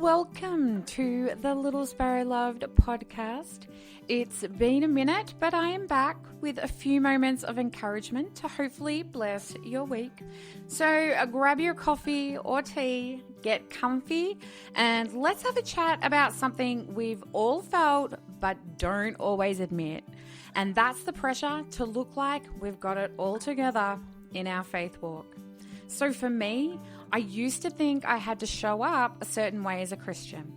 welcome to the Little Sparrow Loved podcast. It's been a minute, but I am back with a few moments of encouragement to hopefully bless your week. So grab your coffee or tea, get comfy, and let's have a chat about something we've all felt but don't always admit. And that's the pressure to look like we've got it all together in our faith walk. So for me, I used to think I had to show up a certain way as a Christian.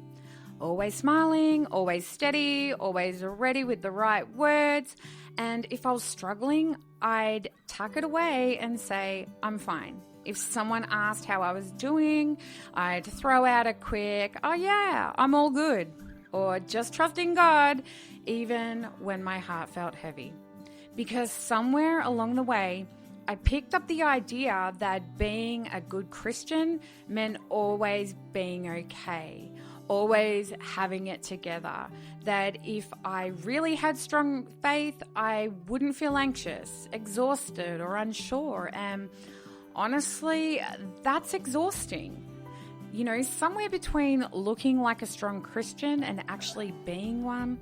Always smiling, always steady, always ready with the right words. And if I was struggling, I'd tuck it away and say, I'm fine. If someone asked how I was doing, I'd throw out a quick, oh yeah, I'm all good. Or just trusting God, even when my heart felt heavy. Because somewhere along the way, I picked up the idea that being a good Christian meant always being okay, always having it together. That if I really had strong faith, I wouldn't feel anxious, exhausted, or unsure. And honestly, that's exhausting. You know, somewhere between looking like a strong Christian and actually being one,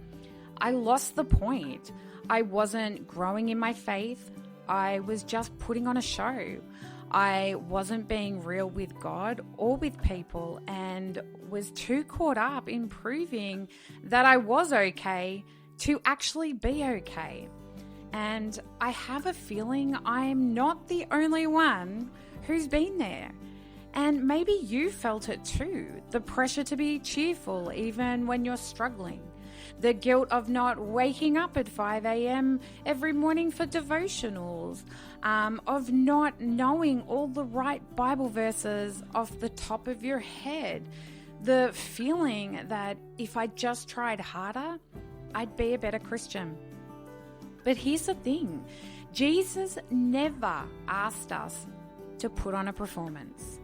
I lost the point. I wasn't growing in my faith. I was just putting on a show. I wasn't being real with God or with people and was too caught up in proving that I was okay to actually be okay. And I have a feeling I'm not the only one who's been there. And maybe you felt it too, the pressure to be cheerful even when you're struggling. The guilt of not waking up at 5 a.m. every morning for devotionals, of not knowing all the right Bible verses off the top of your head, the feeling that if I just tried harder, I'd be a better Christian. But here's the thing, Jesus never asked us to put on a performance.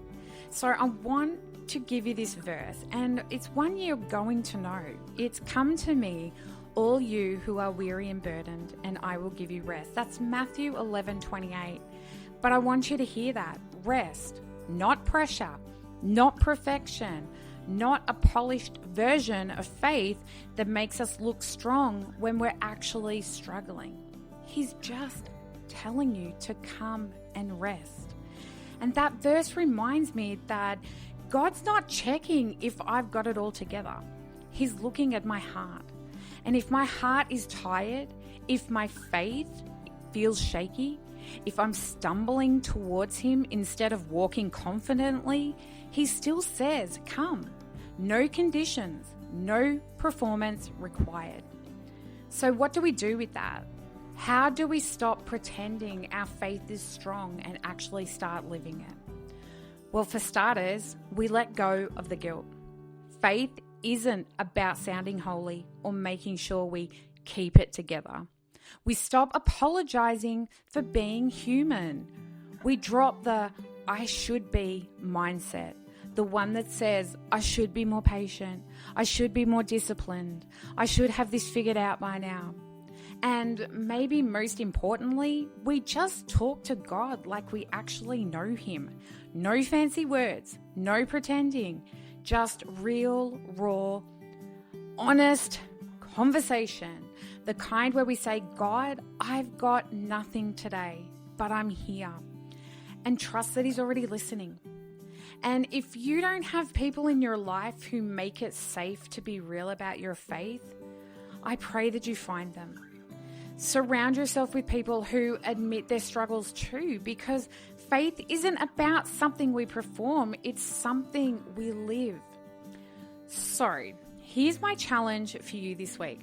So I want to give you this verse, and it's one you're going to know. It's come to me, all you who are weary and burdened, and I will give you rest. That's Matthew 11:28. But I want you to hear that. Rest, not pressure, not perfection, not a polished version of faith that makes us look strong when we're actually struggling. He's just telling you to come and rest. And that verse reminds me that God's not checking if I've got it all together. He's looking at my heart. And if my heart is tired, if my faith feels shaky, if I'm stumbling towards Him instead of walking confidently, He still says, come. No conditions, no performance required. So what do we do with that? How do we stop pretending our faith is strong and actually start living it? Well, for starters, we let go of the guilt. Faith isn't about sounding holy or making sure we keep it together. We stop apologizing for being human. We drop the I should be mindset, the one that says I should be more patient, I should be more disciplined, I should have this figured out by now. And maybe most importantly, we just talk to God like we actually know Him. No fancy words, no pretending, just real, raw, honest conversation. The kind where we say, God, I've got nothing today, but I'm here. And trust that He's already listening. And if you don't have people in your life who make it safe to be real about your faith, I pray that you find them. Surround yourself with people who admit their struggles too, because faith isn't about something we perform, it's something we live. So, here's my challenge for you this week.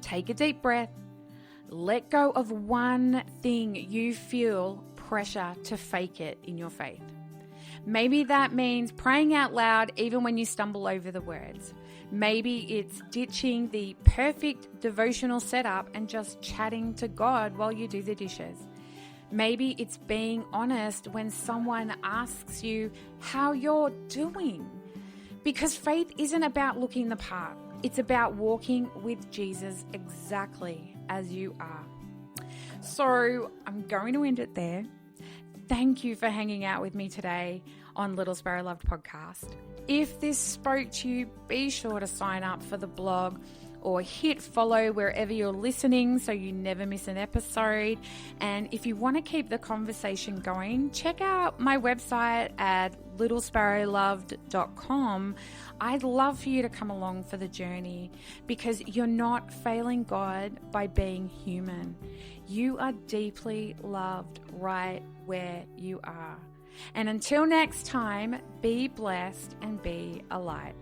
Take a deep breath. Let go of one thing you feel pressure to fake it in your faith. Maybe that means praying out loud even when you stumble over the words. Maybe it's ditching the perfect devotional setup and just chatting to God while you do the dishes. Maybe it's being honest when someone asks you how you're doing. Because faith isn't about looking the part. It's about walking with Jesus exactly as you are. So I'm going to end it there. Thank you for hanging out with me today on Little Sparrow Loved podcast. If this spoke to you, be sure to sign up for the blog or hit follow wherever you're listening so you never miss an episode. And if you want to keep the conversation going, check out my website at littlesparrowloved.com. I'd love for you to come along for the journey because you're not failing God by being human. You are deeply loved right where you are. And until next time, be blessed and be a light.